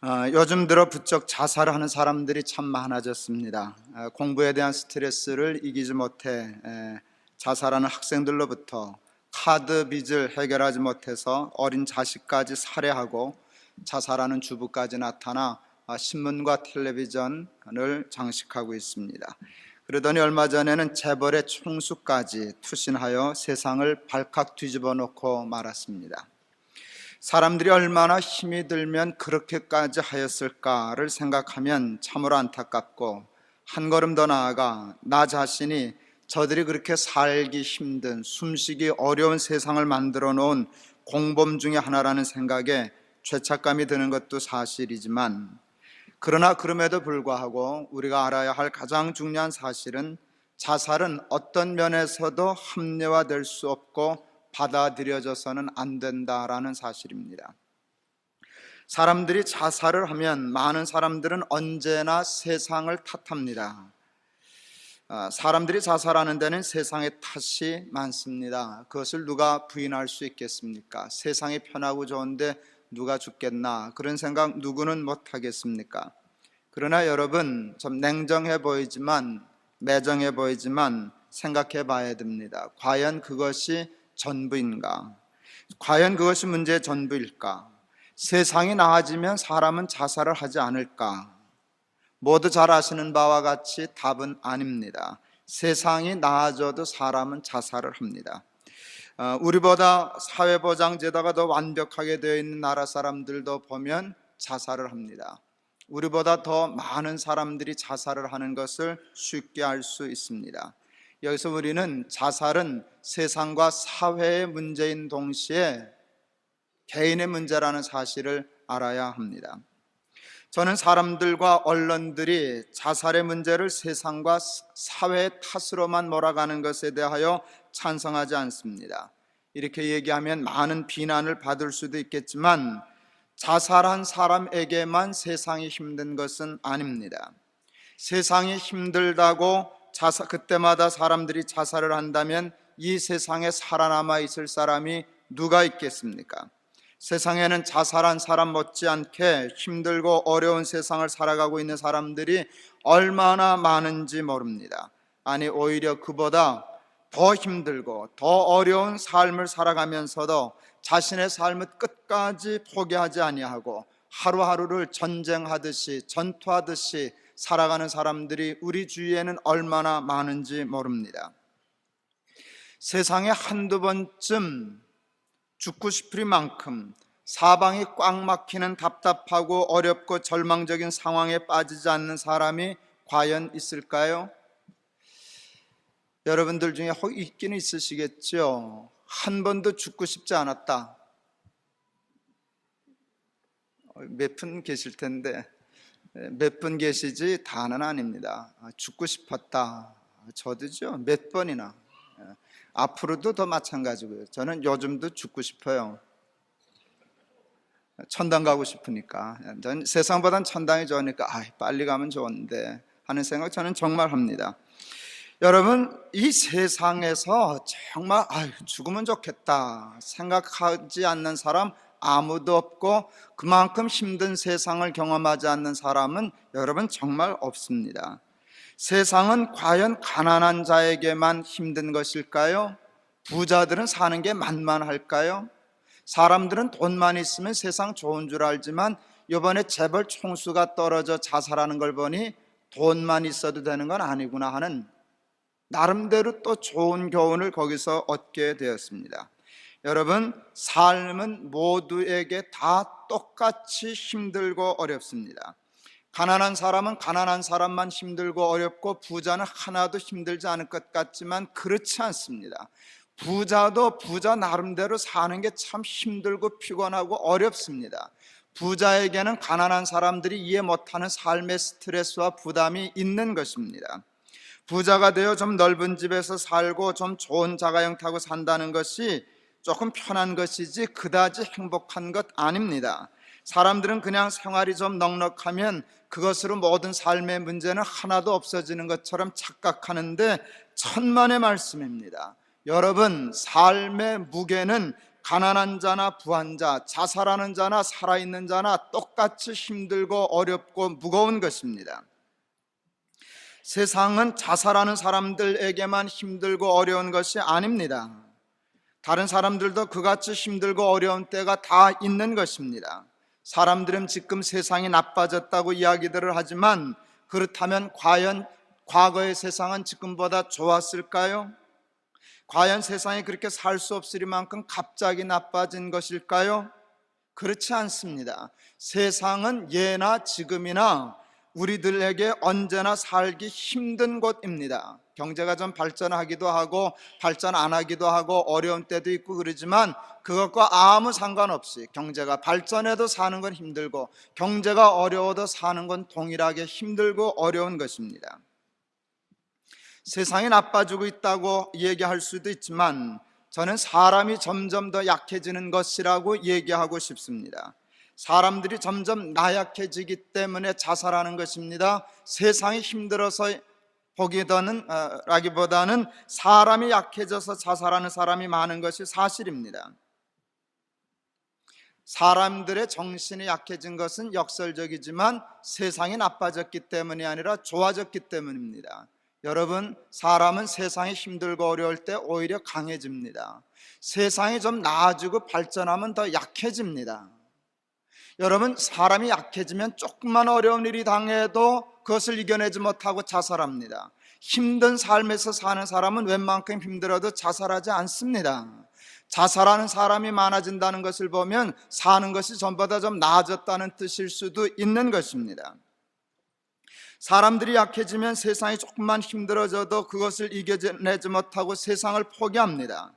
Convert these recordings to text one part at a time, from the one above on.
요즘 들어 부쩍 자살하는 사람들이 참 많아졌습니다. 공부에 대한 스트레스를 이기지 못해 자살하는 학생들로부터 카드 빚을 해결하지 못해서 어린 자식까지 살해하고 자살하는 주부까지 나타나 신문과 텔레비전을 장식하고 있습니다. 그러더니 얼마 전에는 재벌의 총수까지 투신하여 세상을 발칵 뒤집어 놓고 말았습니다. 사람들이 얼마나 힘이 들면 그렇게까지 하였을까를 생각하면 참으로 안타깝고, 한 걸음 더 나아가 나 자신이 저들이 그렇게 살기 힘든, 숨쉬기 어려운 세상을 만들어 놓은 공범 중에 하나라는 생각에 죄책감이 드는 것도 사실이지만, 그러나 그럼에도 불구하고 우리가 알아야 할 가장 중요한 사실은 자살은 어떤 면에서도 합리화될 수 없고 받아들여져서는 안 된다라는 사실입니다. 사람들이 자살을 하면 많은 사람들은 언제나 세상을 탓합니다. 사람들이 자살하는 데는 세상의 탓이 많습니다. 그것을 누가 부인할 수 있겠습니까? 세상이 편하고 좋은데 누가 죽겠나, 그런 생각 누구는 못하겠습니까? 그러나 여러분, 좀 냉정해 보이지만, 매정해 보이지만 생각해 봐야 됩니다. 과연 그것이 전부인가? 과연 그것이 문제의 전부일까? 세상이 나아지면 사람은 자살을 하지 않을까? 모두 잘 아시는 바와 같이 답은 아닙니다. 세상이 나아져도 사람은 자살을 합니다. 우리보다 사회보장제도가 더 완벽하게 되어 있는 나라 사람들도 보면 자살을 합니다. 우리보다 더 많은 사람들이 자살을 하는 것을 쉽게 알 수 있습니다. 여기서 우리는 자살은 세상과 사회의 문제인 동시에 개인의 문제라는 사실을 알아야 합니다. 저는 사람들과 언론들이 자살의 문제를 세상과 사회의 탓으로만 몰아가는 것에 대하여 찬성하지 않습니다. 이렇게 얘기하면 많은 비난을 받을 수도 있겠지만, 자살한 사람에게만 세상이 힘든 것은 아닙니다. 세상이 힘들다고 그때마다 사람들이 자살을 한다면 이 세상에 살아남아 있을 사람이 누가 있겠습니까? 세상에는 자살한 사람 못지않게 힘들고 어려운 세상을 살아가고 있는 사람들이 얼마나 많은지 모릅니다. 아니, 오히려 그보다 더 힘들고 더 어려운 삶을 살아가면서도 자신의 삶을 끝까지 포기하지 아니하고 하루하루를 전쟁하듯이, 전투하듯이 살아가는 사람들이 우리 주위에는 얼마나 많은지 모릅니다. 세상에 한두 번쯤 죽고 싶을 만큼 사방이 꽉 막히는 답답하고 어렵고 절망적인 상황에 빠지지 않는 사람이 과연 있을까요? 여러분들 중에 있기는 있으시겠죠. 한 번도 죽고 싶지 않았다. 몇 분 계실 텐데, 몇 분 계시지 다는 아닙니다. 죽고 싶었다. 저도죠. 몇 번이나. 앞으로도 더 마찬가지고요. 저는 요즘도 죽고 싶어요. 천당 가고 싶으니까. 전 세상보단 천당이 좋으니까 빨리 가면 좋은데 하는 생각 저는 정말 합니다. 여러분, 이 세상에서 정말 죽으면 좋겠다 생각하지 않는 사람 아무도 없고, 그만큼 힘든 세상을 경험하지 않는 사람은 여러분 정말 없습니다. 세상은 과연 가난한 자에게만 힘든 것일까요? 부자들은 사는 게 만만할까요? 사람들은 돈만 있으면 세상 좋은 줄 알지만 이번에 재벌 총수가 떨어져 자살하는 걸 보니 돈만 있어도 되는 건 아니구나 하는 나름대로 또 좋은 교훈을 거기서 얻게 되었습니다. 여러분, 삶은 모두에게 다 똑같이 힘들고 어렵습니다. 가난한 사람은 가난한 사람만 힘들고 어렵고, 부자는 하나도 힘들지 않을 것 같지만 그렇지 않습니다. 부자도 부자 나름대로 사는 게 참 힘들고 피곤하고 어렵습니다. 부자에게는 가난한 사람들이 이해 못하는 삶의 스트레스와 부담이 있는 것입니다. 부자가 되어 좀 넓은 집에서 살고 좀 좋은 자가용 타고 산다는 것이 조금 편한 것이지 그다지 행복한 것 아닙니다. 사람들은 그냥 생활이 좀 넉넉하면 그것으로 모든 삶의 문제는 하나도 없어지는 것처럼 착각하는데 천만의 말씀입니다. 여러분, 삶의 무게는 가난한 자나 부한 자, 자살하는 자나 살아있는 자나 똑같이 힘들고 어렵고 무거운 것입니다. 세상은 자살하는 사람들에게만 힘들고 어려운 것이 아닙니다. 다른 사람들도 그같이 힘들고 어려운 때가 다 있는 것입니다. 사람들은 지금 세상이 나빠졌다고 이야기들을 하지만 그렇다면 과연 과거의 세상은 지금보다 좋았을까요? 과연 세상이 그렇게 살 수 없을 만큼 갑자기 나빠진 것일까요? 그렇지 않습니다. 세상은 예나 지금이나 우리들에게 언제나 살기 힘든 곳입니다. 경제가 좀 발전하기도 하고 발전 안 하기도 하고 어려운 때도 있고 그러지만 그것과 아무 상관없이 경제가 발전해도 사는 건 힘들고 경제가 어려워도 사는 건 동일하게 힘들고 어려운 것입니다. 세상이 나빠지고 있다고 얘기할 수도 있지만 저는 사람이 점점 더 약해지는 것이라고 얘기하고 싶습니다. 사람들이 점점 나약해지기 때문에 자살하는 것입니다. 세상이 힘들어서 라기보다는 사람이 약해져서 자살하는 사람이 많은 것이 사실입니다. 사람들의 정신이 약해진 것은 역설적이지만 세상이 나빠졌기 때문이 아니라 좋아졌기 때문입니다. 여러분, 사람은 세상이 힘들고 어려울 때 오히려 강해집니다. 세상이 좀 나아지고 발전하면 더 약해집니다. 여러분, 사람이 약해지면 조금만 어려운 일이 당해도 그것을 이겨내지 못하고 자살합니다. 힘든 삶에서 사는 사람은 웬만큼 힘들어도 자살하지 않습니다. 자살하는 사람이 많아진다는 것을 보면 사는 것이 전보다 좀 나아졌다는 뜻일 수도 있는 것입니다. 사람들이 약해지면 세상이 조금만 힘들어져도 그것을 이겨내지 못하고 세상을 포기합니다.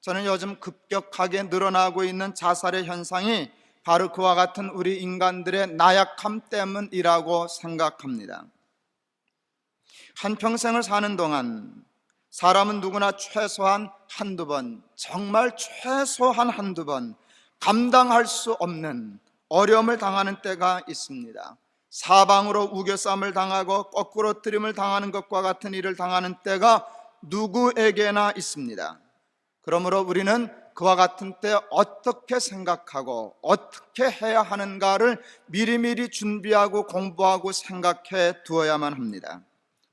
저는 요즘 급격하게 늘어나고 있는 자살의 현상이 바로 그와 같은 우리 인간들의 나약함 때문이라고 생각합니다. 한평생을 사는 동안 사람은 누구나 최소한 한두 번, 정말 최소한 한두 번 감당할 수 없는 어려움을 당하는 때가 있습니다. 사방으로 우겨쌈을 당하고 거꾸로 뜨림을 당하는 것과 같은 일을 당하는 때가 누구에게나 있습니다. 그러므로 우리는 그와 같은 때 어떻게 생각하고 어떻게 해야 하는가를 미리미리 준비하고 공부하고 생각해 두어야만 합니다.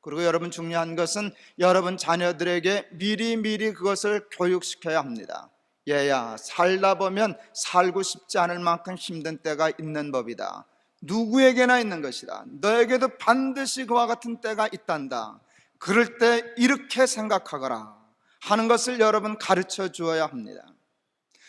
그리고 여러분, 중요한 것은 여러분 자녀들에게 미리미리 그것을 교육시켜야 합니다. 얘야, 살다 보면 살고 싶지 않을 만큼 힘든 때가 있는 법이다. 누구에게나 있는 것이다. 너에게도 반드시 그와 같은 때가 있단다. 그럴 때 이렇게 생각하거라 하는 것을 여러분 가르쳐 주어야 합니다.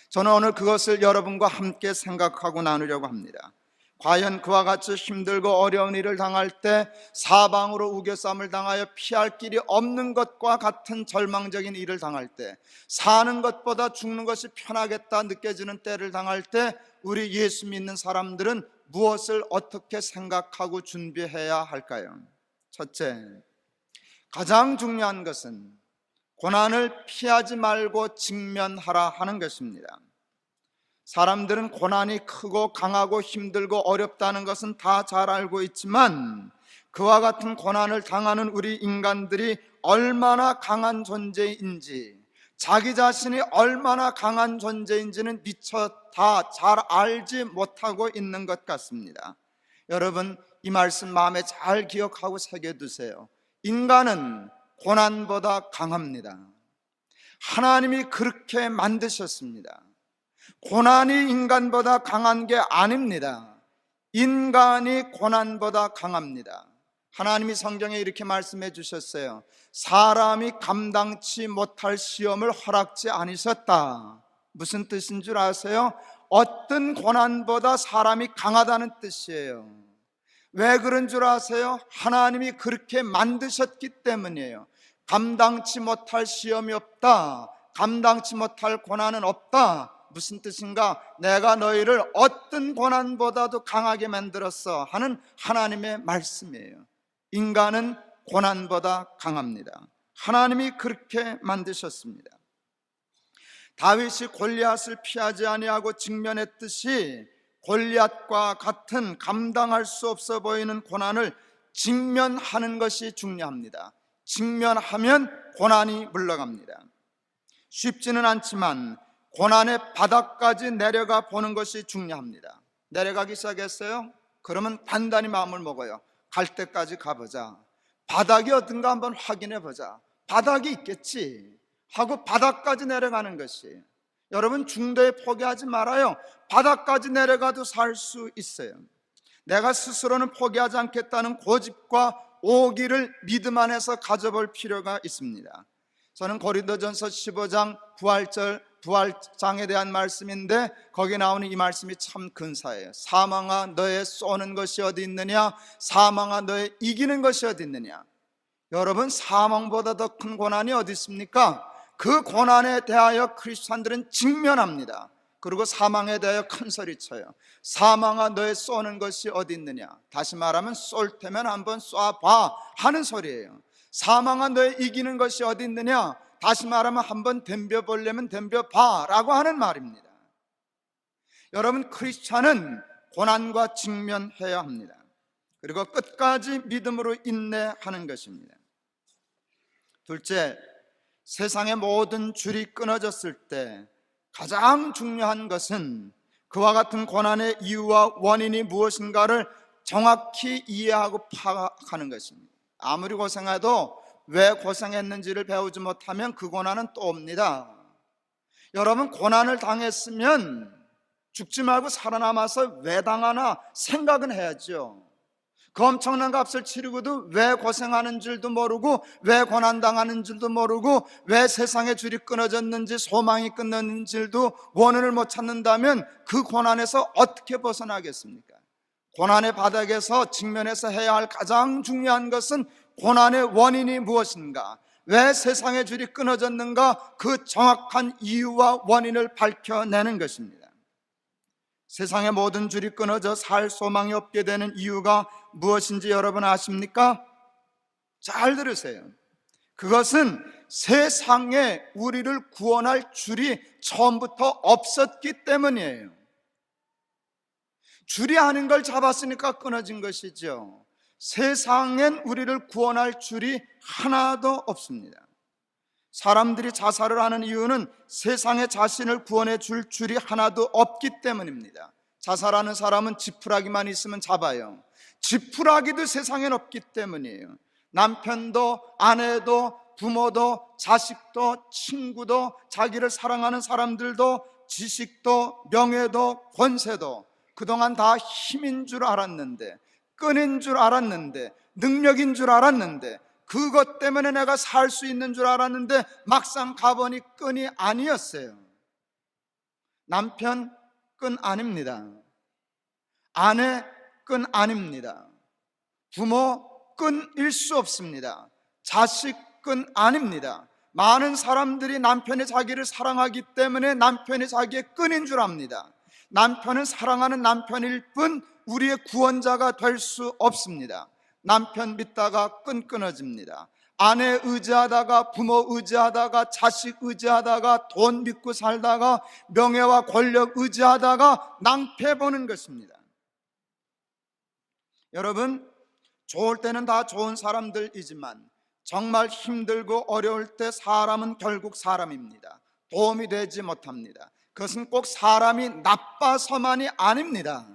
저는 오늘 그것을 여러분과 함께 생각하고 나누려고 합니다. 과연 그와 같이 힘들고 어려운 일을 당할 때 사방으로 우겨쌈을 당하여 피할 길이 없는 것과 같은 절망적인 일을 당할 때 사는 것보다 죽는 것이 편하겠다 느껴지는 때를 당할 때 우리 예수 믿는 사람들은 무엇을 어떻게 생각하고 준비해야 할까요? 첫째, 가장 중요한 것은 고난을 피하지 말고 직면하라 하는 것입니다. 사람들은 고난이 크고 강하고 힘들고 어렵다는 것은 다 잘 알고 있지만 그와 같은 고난을 당하는 우리 인간들이 얼마나 강한 존재인지, 자기 자신이 얼마나 강한 존재인지는 미처 다 잘 알지 못하고 있는 것 같습니다. 여러분, 이 말씀 마음에 잘 기억하고 새겨두세요. 인간은 고난보다 강합니다. 하나님이 그렇게 만드셨습니다. 고난이 인간보다 강한 게 아닙니다. 인간이 고난보다 강합니다. 하나님이 성경에 이렇게 말씀해 주셨어요. 사람이 감당치 못할 시험을 허락지 않으셨다. 무슨 뜻인 줄 아세요? 어떤 고난보다 사람이 강하다는 뜻이에요. 왜 그런 줄 아세요? 하나님이 그렇게 만드셨기 때문이에요. 감당치 못할 시험이 없다. 감당치 못할 고난은 없다. 무슨 뜻인가? 내가 너희를 어떤 고난보다도 강하게 만들었어 하는 하나님의 말씀이에요. 인간은 고난보다 강합니다. 하나님이 그렇게 만드셨습니다. 다윗이 골리앗을 피하지 아니하고 직면했듯이 골리앗과 같은 감당할 수 없어 보이는 고난을 직면하는 것이 중요합니다. 직면하면 고난이 물러갑니다. 쉽지는 않지만 고난의 바닥까지 내려가 보는 것이 중요합니다. 내려가기 시작했어요? 그러면 단단히 마음을 먹어요. 갈 때까지 가보자. 바닥이 어떤가 한번 확인해 보자. 바닥이 있겠지 하고 바닥까지 내려가는 것이, 여러분 중도에 포기하지 말아요. 바닥까지 내려가도 살 수 있어요. 내가 스스로는 포기하지 않겠다는 고집과 오기를 믿음 안에서 가져볼 필요가 있습니다. 저는 고린도전서 15장 부활장에 대한 말씀인데, 거기 나오는 이 말씀이 참 근사해요. 사망아 너의 쏘는 것이 어디 있느냐, 사망아 너의 이기는 것이 어디 있느냐. 여러분, 사망보다 더 큰 고난이 어디 있습니까? 그 고난에 대하여 크리스찬들은 직면합니다. 그리고 사망에 대하여 큰 소리쳐요. 사망아 너의 쏘는 것이 어디 있느냐. 다시 말하면 쏠 테면 한번 쏴봐 하는 소리예요. 사망아 너의 이기는 것이 어디 있느냐. 다시 말하면 한번 덤벼보려면 덤벼봐 라고 하는 말입니다. 여러분, 크리스찬은 고난과 직면해야 합니다. 그리고 끝까지 믿음으로 인내하는 것입니다. 둘째, 세상의 모든 줄이 끊어졌을 때 가장 중요한 것은 그와 같은 고난의 이유와 원인이 무엇인가를 정확히 이해하고 파악하는 것입니다. 아무리 고생해도 왜 고생했는지를 배우지 못하면 그 고난은 또 옵니다. 여러분, 고난을 당했으면 죽지 말고 살아남아서 왜 당하나 생각은 해야죠. 그 엄청난 값을 치르고도 왜 고생하는 줄도 모르고, 왜 고난당하는 줄도 모르고, 왜 세상의 줄이 끊어졌는지, 소망이 끊어졌는지도 원인을 못 찾는다면 그 고난에서 어떻게 벗어나겠습니까? 고난의 바닥에서 직면해서 해야 할 가장 중요한 것은 고난의 원인이 무엇인가, 왜 세상의 줄이 끊어졌는가, 그 정확한 이유와 원인을 밝혀내는 것입니다. 세상의 모든 줄이 끊어져 살 소망이 없게 되는 이유가 무엇인지 여러분 아십니까? 잘 들으세요. 그것은 세상에 우리를 구원할 줄이 처음부터 없었기 때문이에요. 줄이 아닌 걸 잡았으니까 끊어진 것이죠. 세상엔 우리를 구원할 줄이 하나도 없습니다. 사람들이 자살을 하는 이유는 세상에 자신을 구원해 줄 줄이 하나도 없기 때문입니다. 자살하는 사람은 지푸라기만 있으면 잡아요. 지푸라기도 세상엔 없기 때문이에요. 남편도 아내도 부모도 자식도 친구도 자기를 사랑하는 사람들도 지식도 명예도 권세도 그동안 다 힘인 줄 알았는데, 끈인 줄 알았는데, 능력인 줄 알았는데, 그것 때문에 내가 살 수 있는 줄 알았는데 막상 가보니 끈이 아니었어요. 남편 끈 아닙니다. 아내 끈 아닙니다. 부모 끈일 수 없습니다. 자식 끈 아닙니다. 많은 사람들이 남편이 자기를 사랑하기 때문에 남편이 자기의 끈인 줄 압니다. 남편은 사랑하는 남편일 뿐 우리의 구원자가 될 수 없습니다. 남편 믿다가 끈 끊어집니다. 아내 의지하다가, 부모 의지하다가, 자식 의지하다가, 돈 믿고 살다가, 명예와 권력 의지하다가 낭패보는 것입니다. 여러분, 좋을 때는 다 좋은 사람들이지만 정말 힘들고 어려울 때 사람은 결국 사람입니다. 도움이 되지 못합니다. 그것은 꼭 사람이 나빠서만이 아닙니다.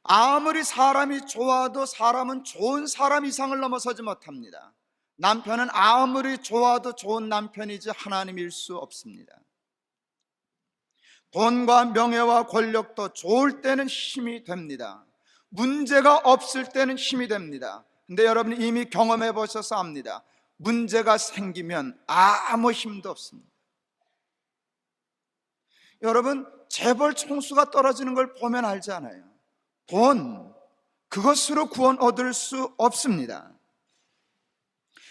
아무리 사람이 좋아도 사람은 좋은 사람 이상을 넘어서지 못합니다. 남편은 아무리 좋아도 좋은 남편이지 하나님일 수 없습니다. 돈과 명예와 권력도 좋을 때는 힘이 됩니다. 문제가 없을 때는 힘이 됩니다. 근데 여러분이 이미 경험해 보셔서 압니다. 문제가 생기면 아무 힘도 없습니다. 여러분, 재벌 총수가 떨어지는 걸 보면 알잖아요. 돈, 그것으로 구원 얻을 수 없습니다.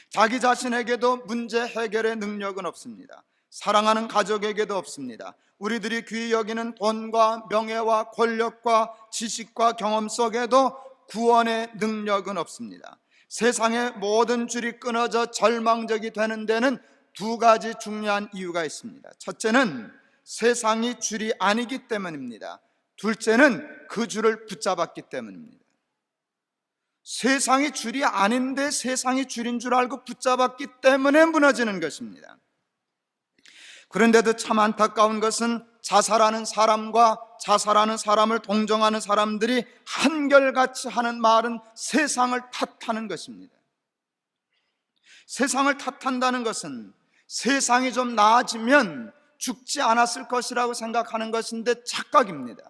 자기 자신에게도 문제 해결의 능력은 없습니다. 사랑하는 가족에게도 없습니다. 우리들이 귀히 여기는 돈과 명예와 권력과 지식과 경험 속에도 구원의 능력은 없습니다. 세상의 모든 줄이 끊어져 절망적이 되는 데는 두 가지 중요한 이유가 있습니다. 첫째는 세상이 줄이 아니기 때문입니다. 둘째는 그 줄을 붙잡았기 때문입니다. 세상이 줄이 아닌데 세상이 줄인 줄 알고 붙잡았기 때문에 무너지는 것입니다. 그런데도 참 안타까운 것은 자살하는 사람과 자살하는 사람을 동정하는 사람들이 한결같이 하는 말은 세상을 탓하는 것입니다. 세상을 탓한다는 것은 세상이 좀 나아지면 죽지 않았을 것이라고 생각하는 것인데 착각입니다.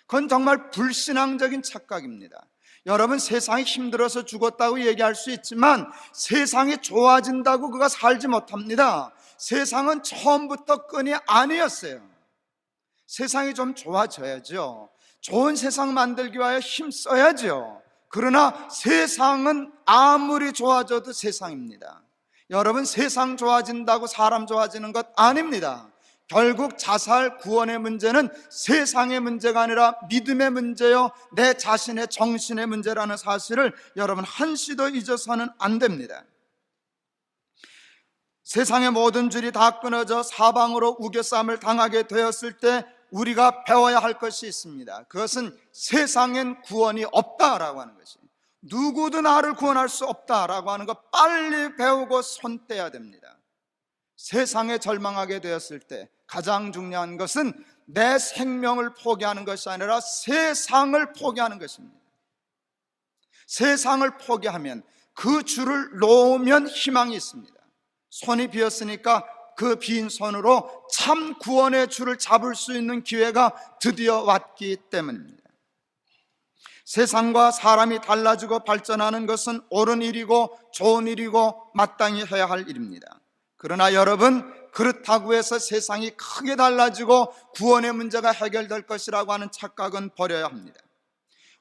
그건 정말 불신앙적인 착각입니다. 여러분, 세상이 힘들어서 죽었다고 얘기할 수 있지만 세상이 좋아진다고 그가 살지 못합니다. 세상은 처음부터 끈이 아니었어요. 세상이 좀 좋아져야죠. 좋은 세상 만들기 위하여 힘써야죠. 그러나 세상은 아무리 좋아져도 세상입니다. 여러분, 세상 좋아진다고 사람 좋아지는 것 아닙니다. 결국 자살 구원의 문제는 세상의 문제가 아니라 믿음의 문제요, 내 자신의 정신의 문제라는 사실을 여러분 한시도 잊어서는 안 됩니다. 세상의 모든 줄이 다 끊어져 사방으로 우겨쌈을 당하게 되었을 때 우리가 배워야 할 것이 있습니다. 그것은 세상엔 구원이 없다라고 하는 것이, 누구도 나를 구원할 수 없다라고 하는 것 빨리 배우고 손 떼야 됩니다. 세상에 절망하게 되었을 때 가장 중요한 것은 내 생명을 포기하는 것이 아니라 세상을 포기하는 것입니다. 세상을 포기하면 그 줄을 놓으면 희망이 있습니다. 손이 비었으니까 그 빈 손으로 참 구원의 줄을 잡을 수 있는 기회가 드디어 왔기 때문입니다. 세상과 사람이 달라지고 발전하는 것은 옳은 일이고 좋은 일이고 마땅히 해야 할 일입니다. 그러나 여러분, 그렇다고 해서 세상이 크게 달라지고 구원의 문제가 해결될 것이라고 하는 착각은 버려야 합니다.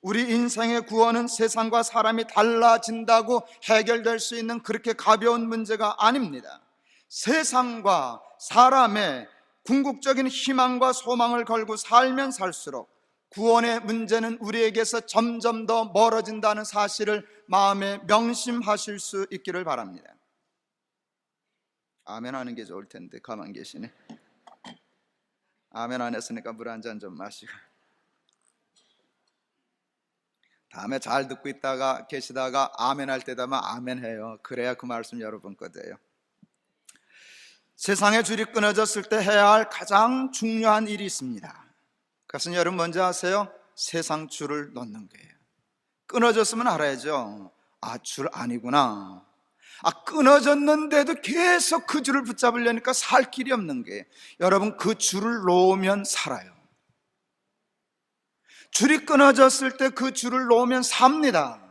우리 인생의 구원은 세상과 사람이 달라진다고 해결될 수 있는 그렇게 가벼운 문제가 아닙니다. 세상과 사람의 궁극적인 희망과 소망을 걸고 살면 살수록 구원의 문제는 우리에게서 점점 더 멀어진다는 사실을 마음에 명심하실 수 있기를 바랍니다. 아멘 하는 게 좋을 텐데 가만 계시네. 아멘 안 했으니까 물 한 잔 좀 마시고, 다음에 잘 듣고 있다가 계시다가 아멘 할 때 되면 아멘 해요. 그래야 그 말씀 여러분 거예요. 세상의 줄이 끊어졌을 때 해야 할 가장 중요한 일이 있습니다. 그것은 여러분 뭔지 아세요? 세상 줄을 놓는 거예요. 끊어졌으면 알아야죠. 아, 줄 아니구나. 끊어졌는데도 계속 그 줄을 붙잡으려니까 살 길이 없는 거예요. 여러분, 그 줄을 놓으면 살아요. 줄이 끊어졌을 때 그 줄을 놓으면 삽니다.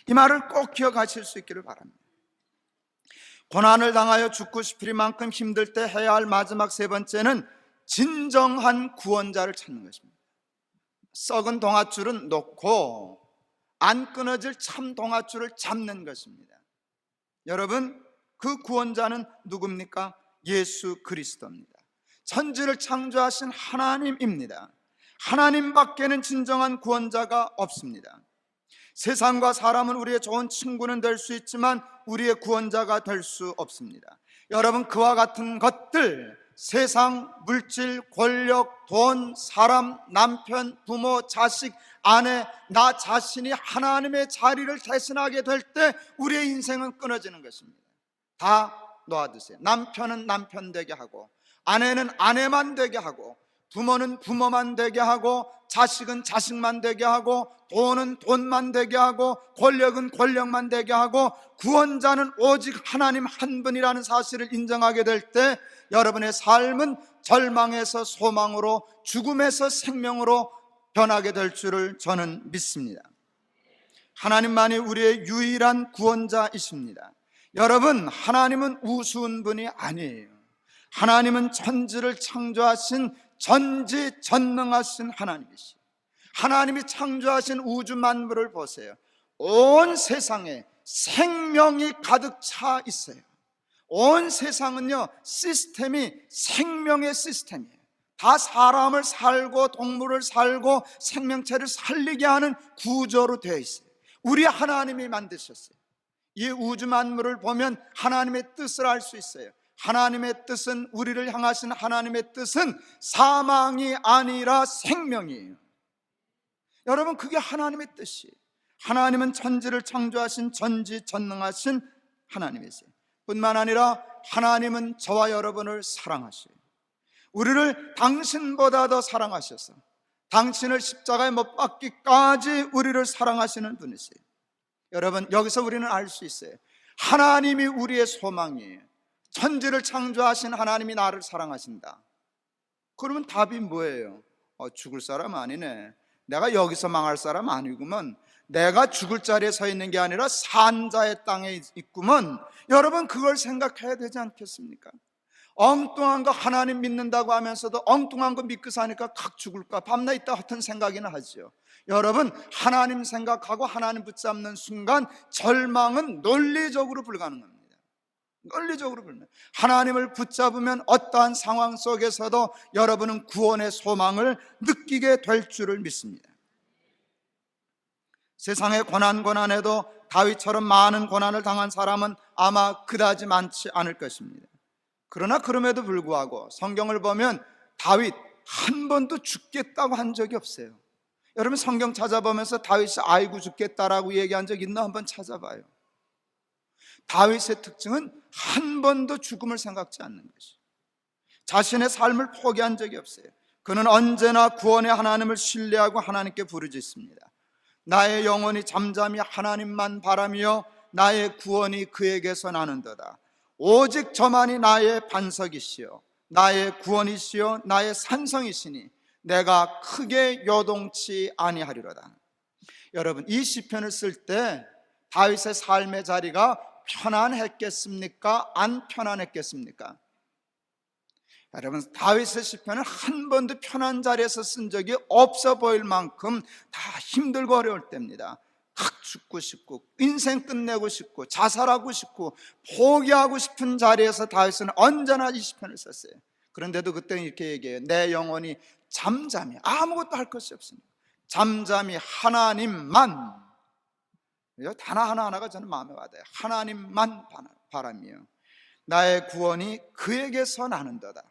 이 말을 꼭 기억하실 수 있기를 바랍니다. 고난을 당하여 죽고 싶을 만큼 힘들 때 해야 할 마지막 세 번째는 진정한 구원자를 찾는 것입니다. 썩은 동아줄은 놓고 안 끊어질 참 동아줄을 잡는 것입니다. 여러분, 그 구원자는 누굽니까? 예수 그리스도입니다. 천지를 창조하신 하나님입니다. 하나님밖에는 진정한 구원자가 없습니다. 세상과 사람은 우리의 좋은 친구는 될 수 있지만 우리의 구원자가 될 수 없습니다. 여러분, 그와 같은 것들, 세상, 물질, 권력, 돈, 사람, 남편, 부모, 자식, 아내, 나 자신이 하나님의 자리를 대신하게 될 때 우리의 인생은 끊어지는 것입니다. 다 놓아두세요. 남편은 남편 되게 하고, 아내는 아내만 되게 하고, 부모는 부모만 되게 하고, 자식은 자식만 되게 하고, 돈은 돈만 되게 하고, 권력은 권력만 되게 하고, 구원자는 오직 하나님 한 분이라는 사실을 인정하게 될 때 여러분의 삶은 절망에서 소망으로, 죽음에서 생명으로 변하게 될 줄을 저는 믿습니다. 하나님만이 우리의 유일한 구원자이십니다. 여러분, 하나님은 우스운 분이 아니에요. 하나님은 천지를 창조하신 전지전능하신 하나님이시죠. 하나님이 창조하신 우주 만물을 보세요. 온 세상에 생명이 가득 차 있어요. 온 세상은요, 시스템이 생명의 시스템이에요. 다 사람을 살고 동물을 살고 생명체를 살리게 하는 구조로 되어 있어요. 우리 하나님이 만드셨어요. 이 우주 만물을 보면 하나님의 뜻을 알 수 있어요. 하나님의 뜻은, 우리를 향하신 하나님의 뜻은 사망이 아니라 생명이에요. 여러분, 그게 하나님의 뜻이에요. 하나님은 천지를 창조하신 전지전능하신 하나님이세요. 뿐만 아니라 하나님은 저와 여러분을 사랑하시고 우리를 당신보다 더 사랑하셔서 당신을 십자가에 못 박기까지 우리를 사랑하시는 분이세요. 여러분, 여기서 우리는 알 수 있어요. 하나님이 우리의 소망이에요. 천지를 창조하신 하나님이 나를 사랑하신다. 그러면 답이 뭐예요? 죽을 사람 아니네. 내가 여기서 망할 사람 아니구먼. 내가 죽을 자리에 서 있는 게 아니라 산 자의 땅에 있구먼. 여러분, 그걸 생각해야 되지 않겠습니까? 엉뚱한 거 하나님 믿는다고 하면서도 엉뚱한 거 믿고 사니까 각 죽을까 밤낮 있다 같은 생각이나 하죠. 여러분, 하나님 생각하고 하나님 붙잡는 순간 절망은 논리적으로 불가능합니다. 논리적으로 불가능. 하나님을 붙잡으면 어떠한 상황 속에서도 여러분은 구원의 소망을 느끼게 될 줄을 믿습니다. 세상의 고난에도 다윗처럼 많은 고난을 당한 사람은 아마 그다지 많지 않을 것입니다. 그러나 그럼에도 불구하고 성경을 보면 다윗 한 번도 죽겠다고 한 적이 없어요. 여러분, 성경 찾아보면서 다윗이 아이고 죽겠다라고 얘기한 적 있나 한번 찾아봐요. 다윗의 특징은 한 번도 죽음을 생각지 않는 것이, 자신의 삶을 포기한 적이 없어요. 그는 언제나 구원의 하나님을 신뢰하고 하나님께 부르짖습니다. 나의 영혼이 잠잠히 하나님만 바라며 나의 구원이 그에게서 나는도다. 오직 저만이 나의 반석이시요 나의 구원이시요 나의 산성이시니 내가 크게 요동치 아니하리로다. 여러분, 이 시편을 쓸 때 다윗의 삶의 자리가 편안했겠습니까? 안 편안했겠습니까? 여러분, 다윗의 시편은 한 번도 편한 자리에서 쓴 적이 없어 보일 만큼 다 힘들고 어려울 때입니다. 각 죽고 싶고 인생 끝내고 싶고 자살하고 싶고 포기하고 싶은 자리에서 다윗은 언제나 이 시편을 썼어요. 그런데도 그때는 이렇게 얘기해요. 내 영혼이 잠잠히, 아무것도 할 것이 없습니다. 잠잠히 하나님만, 단 하나하나가 저는 마음에 와닿아요. 하나님만 바라며 나의 구원이 그에게서 나는도다.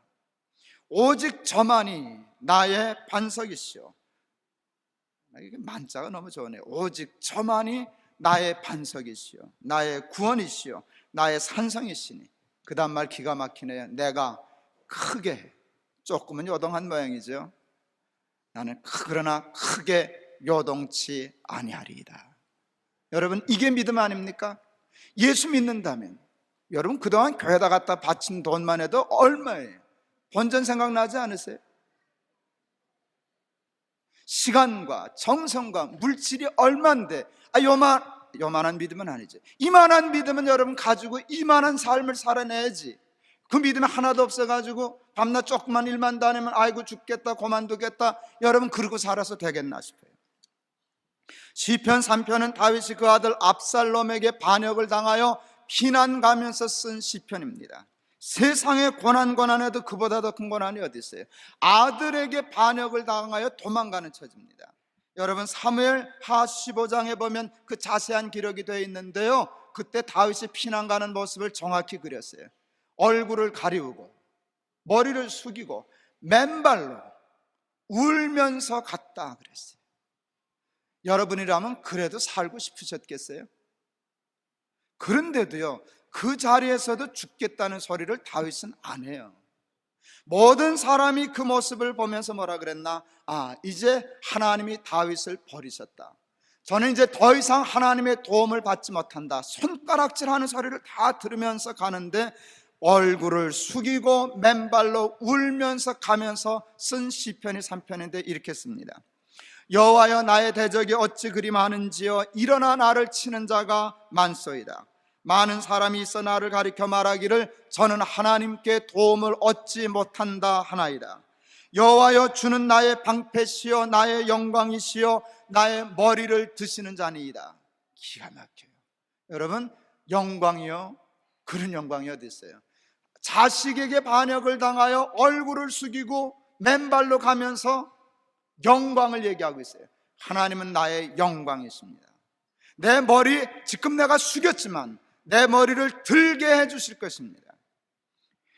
오직 저만이 나의 반석이시오. 이게 만자가 너무 좋네요. 오직 저만이 나의 반석이시오 나의 구원이시오 나의 산성이시니. 그 다음 말 기가 막히네요. 내가 크게, 조금은 요동한 모양이죠. 나는 그러나 크게 요동치 아니하리이다. 여러분, 이게 믿음 아닙니까? 예수 믿는다면 여러분, 그동안 교회에다 갖다 바친 돈만 해도 얼마예요? 본전 생각나지 않으세요? 시간과 정성과 물질이 얼만데, 요만한 믿음은 아니죠. 이만한 믿음은 여러분 가지고 이만한 삶을 살아내야지. 그 믿음이 하나도 없어가지고 밤낮 조그만 일만 다니면 아이고 죽겠다 그만두겠다, 여러분 그러고 살아서 되겠나 싶어요. 시편 3편은 다윗이 그 아들 압살롬에게 반역을 당하여 피난 가면서 쓴 시편입니다. 세상의 고난에도 그보다 더 큰 고난이 어디 있어요? 아들에게 반역을 당하여 도망가는 처지입니다. 여러분, 사무엘 하 15장에 보면 그 자세한 기록이 되어 있는데요, 그때 다윗이 피난 가는 모습을 정확히 그렸어요. 얼굴을 가리우고 머리를 숙이고 맨발로 울면서 갔다 그랬어요. 여러분이라면 그래도 살고 싶으셨겠어요? 그런데도요, 그 자리에서도 죽겠다는 소리를 다윗은 안 해요. 모든 사람이 그 모습을 보면서 뭐라 그랬나? 이제 하나님이 다윗을 버리셨다. 저는 이제 더 이상 하나님의 도움을 받지 못한다. 손가락질하는 소리를 다 들으면서 가는데 얼굴을 숙이고 맨발로 울면서 가면서 쓴 시편이 3편인데 이렇게 씁니다. 여호와여, 나의 대적이 어찌 그리 많은지요. 일어나 나를 치는 자가 많소이다. 많은 사람이 있어 나를 가리켜 말하기를 저는 하나님께 도움을 얻지 못한다 하나이다. 여호와여, 주는 나의 방패시요 나의 영광이시요 나의 머리를 드시는 자니이다. 기가 막혀요. 여러분, 영광이요, 그런 영광이 어디 있어요? 자식에게 반역을 당하여 얼굴을 숙이고 맨발로 가면서 영광을 얘기하고 있어요. 하나님은 나의 영광이십니다. 내 머리, 지금 내가 숙였지만 내 머리를 들게 해주실 것입니다.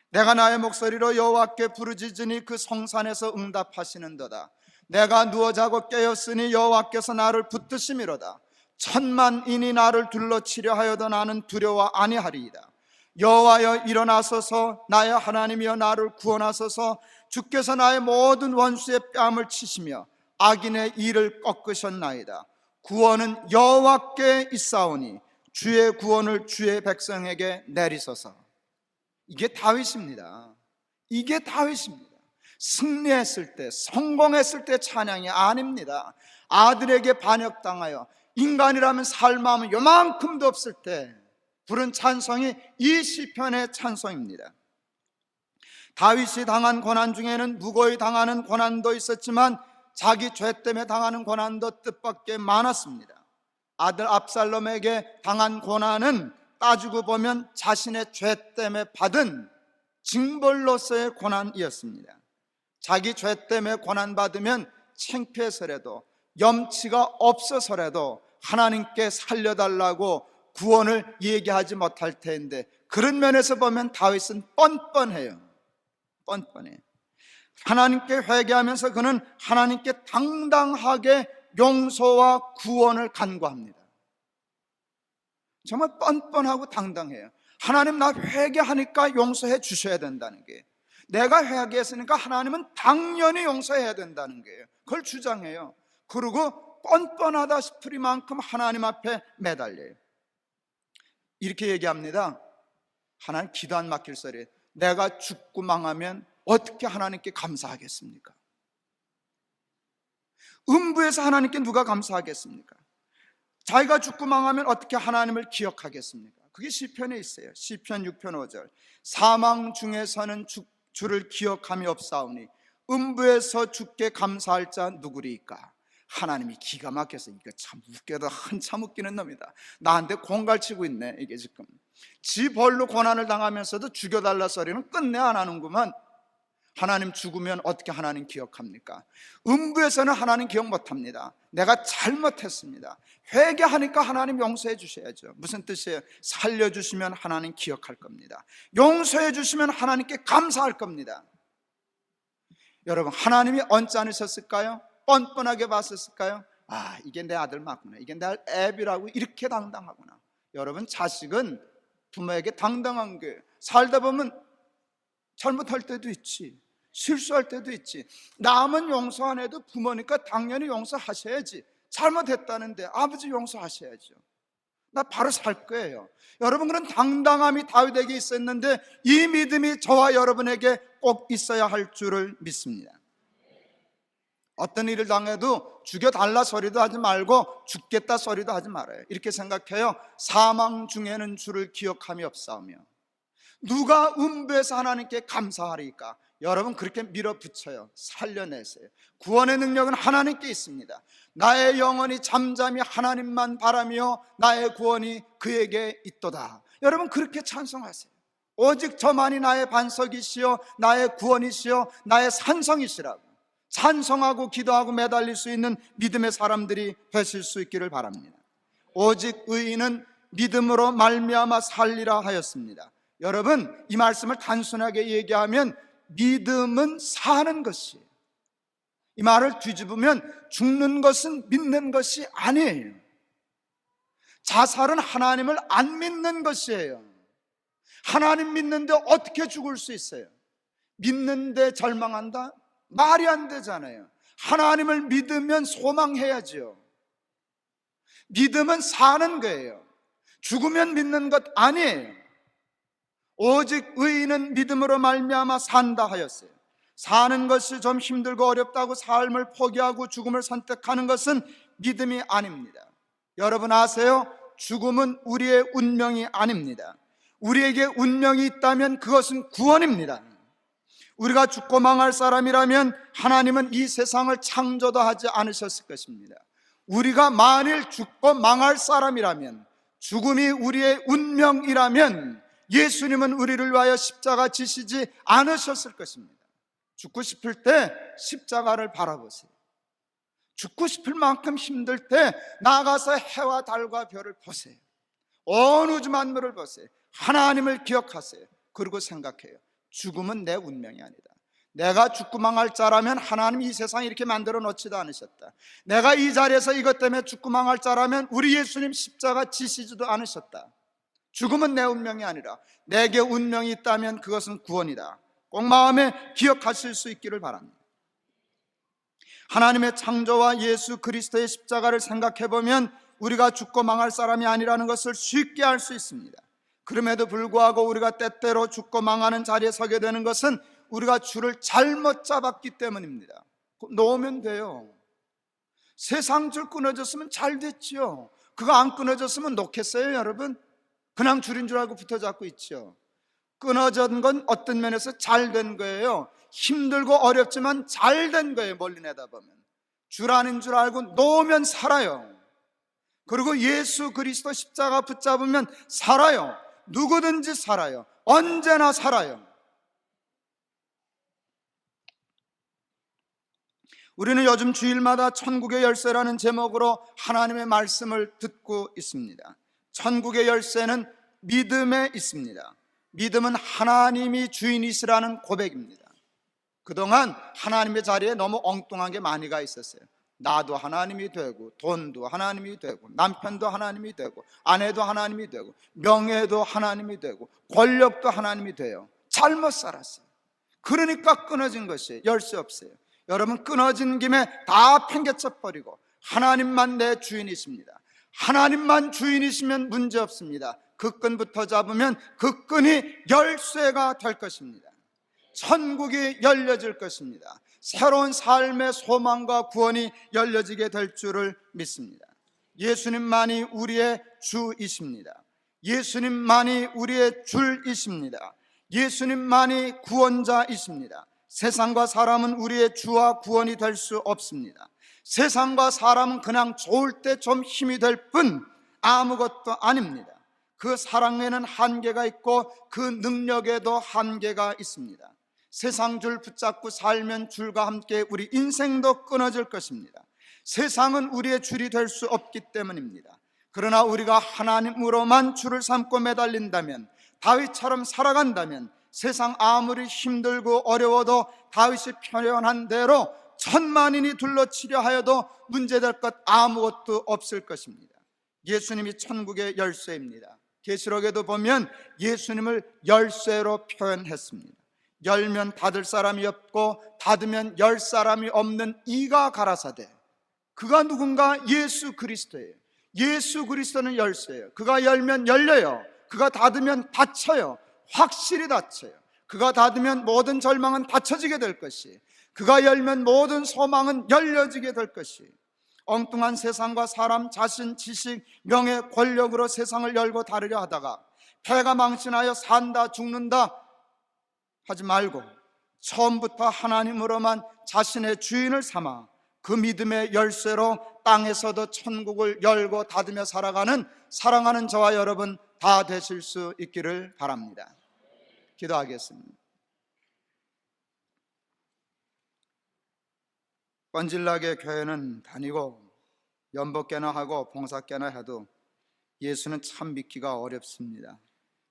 내가 나의 목소리로 여호와께 부르짖으니 그 성산에서 응답하시는도다. 내가 누워 자고 깨었으니 여호와께서 나를 붙드심이로다. 천만인이 나를 둘러치려 하여도 나는 두려워 아니하리이다. 여호와여 일어나소서, 나의 하나님이여 나를 구원하소서. 주께서 나의 모든 원수의 뺨을 치시며 악인의 일을 꺾으셨나이다. 구원은 여호와께 있사오니 주의 구원을 주의 백성에게 내리소서. 이게 다윗입니다. 이게 다윗입니다. 승리했을 때, 성공했을 때 찬양이 아닙니다. 아들에게 반역당하여 인간이라면 살마음은 요만큼도 없을 때 부른 찬송이 이 시편의 찬송입니다. 다윗이 당한 고난 중에는 무고히 당하는 고난도 있었지만 자기 죄 때문에 당하는 고난도 뜻밖의 많았습니다. 아들 압살롬에게 당한 고난은 따지고 보면 자신의 죄 때문에 받은 징벌로서의 고난이었습니다. 자기 죄 때문에 고난받으면 창피해서라도, 염치가 없어서라도 하나님께 살려달라고 구원을 얘기하지 못할 텐데, 그런 면에서 보면 다윗은 뻔뻔해요. 뻔뻔해요. 하나님께 회개하면서 그는 하나님께 당당하게 용서와 구원을 간구합니다. 정말 뻔뻔하고 당당해요. 하나님, 나 회개하니까 용서해 주셔야 된다는 게, 내가 회개했으니까 하나님은 당연히 용서해야 된다는 거예요. 그걸 주장해요. 그리고 뻔뻔하다 싶으리만큼 하나님 앞에 매달려요. 이렇게 얘기합니다. 하나님, 기도 안 막힐 소리. 내가 죽고 망하면 어떻게 하나님께 감사하겠습니까? 음부에서 하나님께 누가 감사하겠습니까? 자기가 죽고 망하면 어떻게 하나님을 기억하겠습니까? 그게 시편에 있어요. 시편 6편 5절. 사망 중에서는 주를 기억함이 없사오니 음부에서 주께 감사할 자 누구리이까? 하나님이 기가 막혀서, 이거 참 웃겨도 한참 웃기는 놈이다. 나한테 공갈치고 있네. 이게 지금 지 벌로 고난을 당하면서도 죽여달라 소리는 끝내 안 하는구만. 하나님 죽으면 어떻게 하나님 기억합니까? 음부에서는 하나님 기억 못합니다. 내가 잘못했습니다. 회개하니까 하나님 용서해 주셔야죠. 무슨 뜻이에요? 살려주시면 하나님 기억할 겁니다. 용서해 주시면 하나님께 감사할 겁니다. 여러분, 하나님이 언짢으셨을까요? 뻔뻔하게 봤었을까요? 아, 이게 내 아들 맞구나, 이게 내 애비라고 이렇게 당당하구나. 여러분, 자식은 부모에게 당당한 게, 살다 보면 잘못할 때도 있지, 실수할 때도 있지. 남은 용서 안 해도 부모니까 당연히 용서하셔야지. 잘못했다는데 아버지 용서하셔야죠. 나 바로 살 거예요. 여러분, 그런 당당함이 다윗에게 있었는데 이 믿음이 저와 여러분에게 꼭 있어야 할 줄을 믿습니다. 어떤 일을 당해도 죽여달라 소리도 하지 말고 죽겠다 소리도 하지 말아요. 이렇게 생각해요. 사망 중에는 주를 기억함이 없사오며 누가 음부에서 하나님께 감사하리까? 여러분, 그렇게 밀어붙여요. 살려내세요. 구원의 능력은 하나님께 있습니다. 나의 영혼이 잠잠히 하나님만 바라며 나의 구원이 그에게 있도다. 여러분, 그렇게 찬송하세요. 오직 저만이 나의 반석이시여 나의 구원이시여 나의 산성이시라고 찬송하고 기도하고 매달릴 수 있는 믿음의 사람들이 되실 수 있기를 바랍니다. 오직 의인은 믿음으로 말미암아 살리라 하였습니다. 여러분, 이 말씀을 단순하게 얘기하면 믿음은 사는 것이에요. 이 말을 뒤집으면 죽는 것은 믿는 것이 아니에요. 자살은 하나님을 안 믿는 것이에요. 하나님 믿는데 어떻게 죽을 수 있어요? 믿는데 절망한다? 말이 안 되잖아요. 하나님을 믿으면 소망해야죠. 믿음은 사는 거예요. 죽으면 믿는 것 아니에요. 오직 의인은 믿음으로 말미암아 산다 하였어요. 사는 것이 좀 힘들고 어렵다고 삶을 포기하고 죽음을 선택하는 것은 믿음이 아닙니다. 여러분 아세요? 죽음은 우리의 운명이 아닙니다. 우리에게 운명이 있다면 그것은 구원입니다. 우리가 죽고 망할 사람이라면 하나님은 이 세상을 창조도 하지 않으셨을 것입니다. 우리가 만일 죽고 망할 사람이라면, 죽음이 우리의 운명이라면 예수님은 우리를 위하여 십자가 지시지 않으셨을 것입니다. 죽고 싶을 때 십자가를 바라보세요. 죽고 싶을 만큼 힘들 때 나가서 해와 달과 별을 보세요. 온 우주 만물을 보세요. 하나님을 기억하세요. 그리고 생각해요. 죽음은 내 운명이 아니다. 내가 죽고 망할 자라면 하나님이 이 세상에 이렇게 만들어 놓지도 않으셨다. 내가 이 자리에서 이것 때문에 죽고 망할 자라면 우리 예수님 십자가 지시지도 않으셨다. 죽음은 내 운명이 아니라 내게 운명이 있다면 그것은 구원이다. 꼭 마음에 기억하실 수 있기를 바랍니다. 하나님의 창조와 예수 그리스도의 십자가를 생각해 보면 우리가 죽고 망할 사람이 아니라는 것을 쉽게 알 수 있습니다. 그럼에도 불구하고 우리가 때때로 죽고 망하는 자리에 서게 되는 것은 우리가 줄을 잘못 잡았기 때문입니다. 놓으면 돼요. 세상 줄 끊어졌으면 잘 됐죠. 그거 안 끊어졌으면 놓겠어요, 여러분? 그냥 줄인 줄 알고 붙어 잡고 있죠. 끊어진 건 어떤 면에서 잘 된 거예요. 힘들고 어렵지만 잘 된 거예요. 멀리 내다보면 줄 아닌 줄 알고 놓으면 살아요. 그리고 예수 그리스도 십자가 붙잡으면 살아요. 누구든지 살아요. 언제나 살아요. 우리는 요즘 주일마다 천국의 열쇠라는 제목으로 하나님의 말씀을 듣고 있습니다. 천국의 열쇠는 믿음에 있습니다. 믿음은 하나님이 주인이시라는 고백입니다. 그동안 하나님의 자리에 너무 엉뚱한 게 많이 가 있었어요. 나도 하나님이 되고, 돈도 하나님이 되고, 남편도 하나님이 되고, 아내도 하나님이 되고, 명예도 하나님이 되고, 권력도 하나님이 돼요. 잘못 살았어요. 그러니까 끊어진 것이 열쇠 없어요. 여러분, 끊어진 김에 다 팽개쳐 버리고 하나님만 내 주인이십니다. 하나님만 주인이시면 문제 없습니다. 그 끈부터 잡으면 그 끈이 열쇠가 될 것입니다. 천국이 열려질 것입니다. 새로운 삶의 소망과 구원이 열려지게 될 줄을 믿습니다. 예수님만이 우리의 주이십니다. 예수님만이 우리의 줄이십니다. 예수님만이 구원자이십니다. 세상과 사람은 우리의 주와 구원이 될 수 없습니다. 세상과 사람은 그냥 좋을 때 좀 힘이 될 뿐 아무것도 아닙니다. 그 사랑에는 한계가 있고 그 능력에도 한계가 있습니다. 세상 줄 붙잡고 살면 줄과 함께 우리 인생도 끊어질 것입니다. 세상은 우리의 줄이 될 수 없기 때문입니다. 그러나 우리가 하나님으로만 줄을 삼고 매달린다면, 다윗처럼 살아간다면 세상 아무리 힘들고 어려워도 다윗이 표현한 대로 천만인이 둘러치려 하여도 문제될 것 아무것도 없을 것입니다. 예수님이 천국의 열쇠입니다. 계시록에도 보면 예수님을 열쇠로 표현했습니다. 열면 닫을 사람이 없고 닫으면 열 사람이 없는 이가 가라사대. 그가 누군가? 예수 그리스도예요. 예수 그리스도는 열쇠예요. 그가 열면 열려요. 그가 닫으면 닫혀요. 확실히 닫혀요. 그가 닫으면 모든 절망은 닫혀지게 될 것이, 그가 열면 모든 소망은 열려지게 될 것이, 엉뚱한 세상과 사람, 자신, 지식, 명예, 권력으로 세상을 열고 다루려 하다가 패가 망신하여 산다 죽는다 하지 말고 처음부터 하나님으로만 자신의 주인을 삼아 그 믿음의 열쇠로 땅에서도 천국을 열고 닫으며 살아가는 사랑하는 저와 여러분 다 되실 수 있기를 바랍니다. 기도하겠습니다. 뻔질나게 교회는 다니고 연복개나 하고 봉사개나 해도 예수는 참 믿기가 어렵습니다.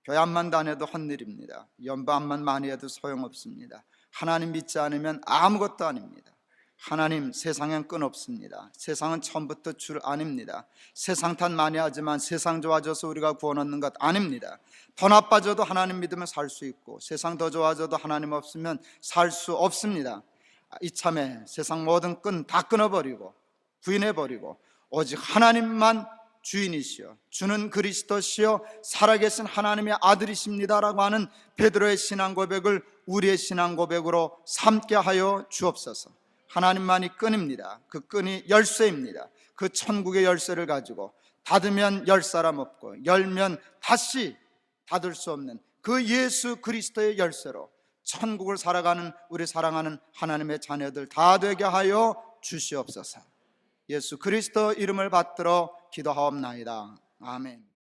교회 앞만 다녀도 헛일입니다. 연보 앞만 많이 해도 소용없습니다. 하나님 믿지 않으면 아무것도 아닙니다. 하나님, 세상엔 끈 없습니다. 세상은 처음부터 줄 아닙니다. 세상 탓 많이 하지만 세상 좋아져서 우리가 구원 얻는 것 아닙니다. 더 나빠져도 하나님 믿으면 살 수 있고, 세상 더 좋아져도 하나님 없으면 살 수 없습니다. 이참에 세상 모든 끈 다 끊어버리고 부인해버리고 오직 하나님만 주인이시여, 주는 그리스도시여 살아계신 하나님의 아들이십니다라고 하는 베드로의 신앙 고백을 우리의 신앙 고백으로 삼게 하여 주옵소서. 하나님만이 끈입니다. 그 끈이 열쇠입니다. 그 천국의 열쇠를 가지고 닫으면 열 사람 없고 열면 다시 닫을 수 없는 그 예수 그리스도의 열쇠로 천국을 살아가는 우리 사랑하는 하나님의 자녀들 다 되게 하여 주시옵소서. 예수 그리스도 이름을 받들어 기도하옵나이다. 아멘.